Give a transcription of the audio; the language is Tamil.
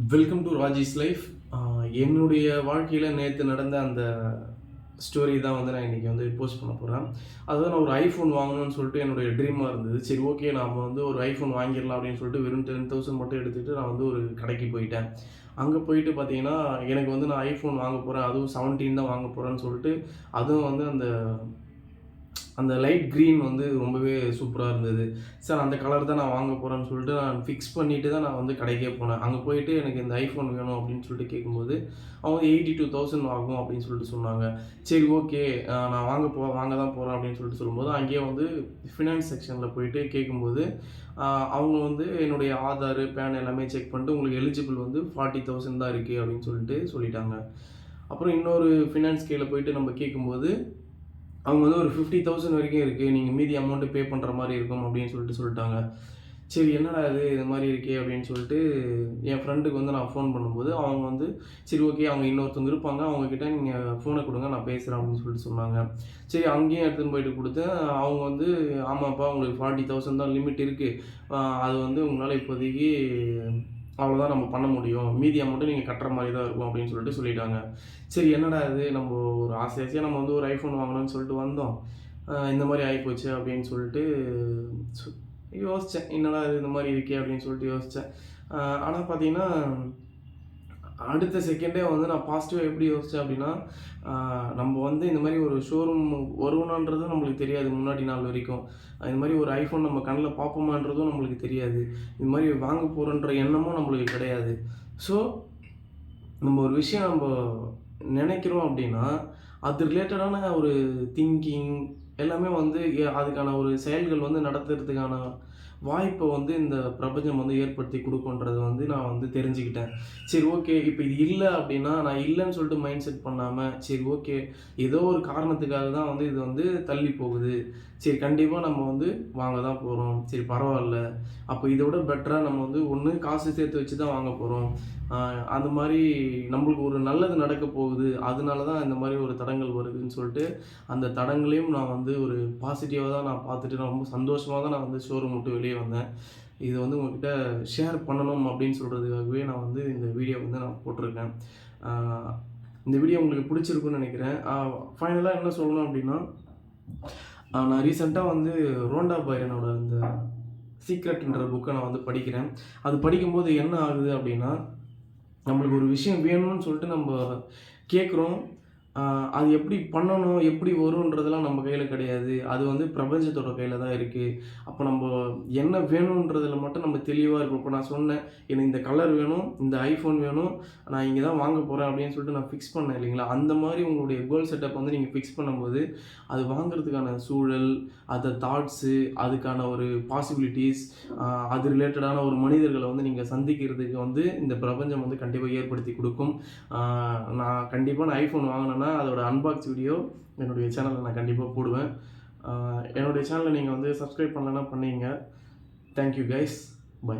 Welcome to Raji's life. என்னுடைய வாழ்க்கையில் நேற்று நடந்த அந்த ஸ்டோரி தான் வந்து நான் இன்றைக்கி வந்து போஸ்ட் பண்ண போகிறேன். அதாவது நான் ஒரு ஐஃபோன் வாங்கணும்னு சொல்லிட்டு என்னுடைய ட்ரீமாக இருந்தது. சரி, ஓகே, நாம் வந்து ஒரு ஐஃபோன் வாங்கிடலாம் அப்படின்னு சொல்லிட்டு வெறும் 10,000 மட்டும் எடுத்துகிட்டு நான் வந்து ஒரு கடைக்கு போயிட்டேன். அங்கே போயிட்டு பார்த்தீங்கன்னா, எனக்கு வந்து நான் ஐஃபோன் வாங்க போகிறேன், அதுவும் 17 தான் வாங்க போகிறேன்னு சொல்லிட்டு, அதுவும் வந்து அந்த அந்த லைட் க்ரீன் வந்து ரொம்பவே சூப்பராக இருந்தது. சார், அந்த கலர் தான் நான் வாங்க போகிறேன்னு சொல்லிட்டு நான் ஃபிக்ஸ் பண்ணிவிட்டு தான் நான் வந்து கடைக்கே போனேன். அங்கே போயிட்டு எனக்கு இந்த ஐஃபோன் வேணும் அப்படின்னு சொல்லிட்டு கேட்கும்போது, அவங்க 82,000 ஆகும் அப்படின்னு சொல்லிட்டு சொன்னாங்க. சரி, ஓகே, நான் வாங்க தான் போகிறேன் அப்படின்னு சொல்லிட்டு சொல்லும்போது, அங்கேயே வந்து ஃபினான்ஸ் செக்ஷனில் போயிட்டு கேட்கும்போது, அவங்க வந்து என்னுடைய ஆதார், பேன் எல்லாமே செக் பண்ணிட்டு, உங்களுக்கு எலிஜிபிள் வந்து 40,000 தான் இருக்குது அப்படின்னு சொல்லிட்டு சொல்லிட்டாங்க. அப்புறம் இன்னொரு ஃபினான்ஸ் கீழே போயிட்டு நம்ம கேட்கும்போது, அவங்க வந்து ஒரு 50,000 வரைக்கும் இருக்குது, நீங்கள் மீதி அமௌண்ட்டு பே பண்ணுற மாதிரி இருக்கும் அப்படின்னு சொல்லிட்டாங்க. சரி, என்னடா இது மாதிரி இருக்கே அப்படின்னு சொல்லிட்டு என் ஃப்ரெண்டுக்கு வந்து நான் ஃபோன் பண்ணும்போது, அவங்க வந்து சரி, ஓகே, அவங்க இன்னொருத்தவங்க இருப்பாங்க, அவங்கக்கிட்ட நீங்கள் ஃபோனை கொடுங்க, நான் பேசுகிறேன் அப்படின்னு சொல்லிட்டு சொன்னாங்க. சரி, அங்கேயும் எடுத்துன்னு போயிட்டு கொடுத்தேன். அவங்க வந்து ஆமாப்பா, உங்களுக்கு 40,000 தான் லிமிட் இருக்குது, அது வந்து உங்களால் இப்போதைக்கு அவ்வளோதான் நம்ம பண்ண முடியும், மீதி அமௌண்ட்டு நீங்கள் கட்டுற மாதிரி தான் இருக்கும் அப்படின்னு சொல்லிட்டாங்க. சரி, என்னடா இது, நம்ம ஒரு ஆசையாக நம்ம வந்து ஒரு ஐஃபோன் வாங்கணும்னு சொல்லிட்டு வந்தோம், இந்த மாதிரி ஆகிப்போச்சு அப்படின்னு சொல்லிட்டு யோசித்தேன். என்னடா இது இந்த மாதிரி இருக்கே அப்படின்னு சொல்லிட்டு யோசித்தேன். ஆனால் பார்த்தீங்கன்னா, அடுத்த செகண்டே வந்து நான் பாசிட்டிவாக எப்படி யோசித்தேன் அப்படின்னா, நம்ம வந்து இந்த மாதிரி ஒரு ஷோரூம் வருவோனான்றது நம்மளுக்கு தெரியாது முன்னாடி நாள் வரைக்கும். இந்த மாதிரி ஒரு ஐஃபோன் நம்ம கண்ணில் பார்ப்போமான்றதும் நம்மளுக்கு தெரியாது. இது மாதிரி வாங்க போகிறோன்ற எண்ணமும் நம்மளுக்கு கிடையாது. ஸோ, நம்ம ஒரு விஷயம் நம்ம நினைக்கிறோம் அப்படின்னா, அது ரிலேட்டடான ஒரு திங்கிங் எல்லாமே வந்து அதுக்கான ஒரு செயல்கள் வந்து நடத்துறதுக்கான வாய்ப்பை வந்து இந்த பிரபஞ்சம் வந்து ஏற்படுத்தி கொடுக்குன்றத வந்து நான் வந்து தெரிஞ்சுக்கிட்டேன். சரி, ஓகே, இப்போ இது இல்லை அப்படின்னா, நான் இல்லைன்னு சொல்லிட்டு மைண்ட் செட் பண்ணாமல், சரி, ஓகே, ஏதோ ஒரு காரணத்துக்காக தான் வந்து இது வந்து தள்ளி போகுது, சரி, கண்டிப்பாக நம்ம வந்து வாங்க தான் போகிறோம், சரி, பரவாயில்ல, அப்போ இதை விட பெட்டராக நம்ம வந்து ஒன்று காசு சேர்த்து வச்சு தான் வாங்க போகிறோம், அந்த மாதிரி நம்மளுக்கு ஒரு நல்லது நடக்க போகுது, அதனால தான் இந்த மாதிரி ஒரு தடங்கள் வருதுன்னு சொல்லிட்டு அந்த தடங்களையும் நான் வந்து ஒரு பாசிட்டிவாக தான் நான் பார்த்துட்டு நான் ரொம்ப சந்தோஷமாக தான் நான் வந்து ஷோரூம் விட்டு வெளியே வந்தேன். இது வந்து உங்கள்கிட்ட ஷேர் பண்ணணும் அப்படின்னு சொல்கிறதுக்காகவே நான் வந்து இந்த வீடியோ வந்து நான் போட்டிருக்கேன். இந்த வீடியோ உங்களுக்கு பிடிச்சிருக்குன்னு நினைக்கிறேன். ஃபைனலாக என்ன சொல்லணும் அப்படின்னா, நான் ரீசெண்டாக வந்து ரோண்டா பைரனோட அந்த சீக்ரெட்ன்ற புக்கை நான் வந்து படிக்கிறேன். அது படிக்கும்போது என்ன ஆகுது அப்படின்னா, நம்மளுக்கு ஒரு விஷயம் வேணும்னு சொல்லிட்டு நம்ம கேட்குறோம். அது எப்படி பண்ணணும், எப்படி வருன்றதெல்லாம் நம்ம கையில் கிடையாது. அது வந்து பிரபஞ்சத்தோட கையில் தான் இருக்குது. அப்போ நம்ம என்ன வேணுன்றதில மட்டும் நம்ம தெளிவாக இருக்கணும். இப்போ நான் சொன்னேன், எனக்கு இந்த கலர் வேணும், இந்த ஐஃபோன் வேணும், நான் இங்கே தான் வாங்க போகிறேன் அப்படின்னு சொல்லிட்டு நான் ஃபிக்ஸ் பண்ணேன் இல்லைங்களா? அந்த மாதிரி உங்களுடைய கோல் செட்டப் வந்து நீங்கள் ஃபிக்ஸ் பண்ணும்போது, அது வாங்குறதுக்கான சூழல், அந்த தாட்ஸு, அதுக்கான ஒரு பாசிபிலிட்டிஸ், அது ரிலேட்டடான ஒரு மனிதர்களை வந்து நீங்கள் சந்திக்கிறதுக்கு வந்து இந்த பிரபஞ்சம் வந்து கண்டிப்பாக ஏற்படுத்தி கொடுக்கும். நான் கண்டிப்பாக ஐஃபோன் வாங்கினேன்னா அதோட அன்பாக்ஸ் வீடியோ என்னுடைய சேனலில் நான் கண்டிப்பாக போடுவேன். என்னுடைய சேனலை நீங்கள் வந்து சப்ஸ்கிரைப் பண்ணலைன்னா பண்ணிங்க. Thank you guys. பை.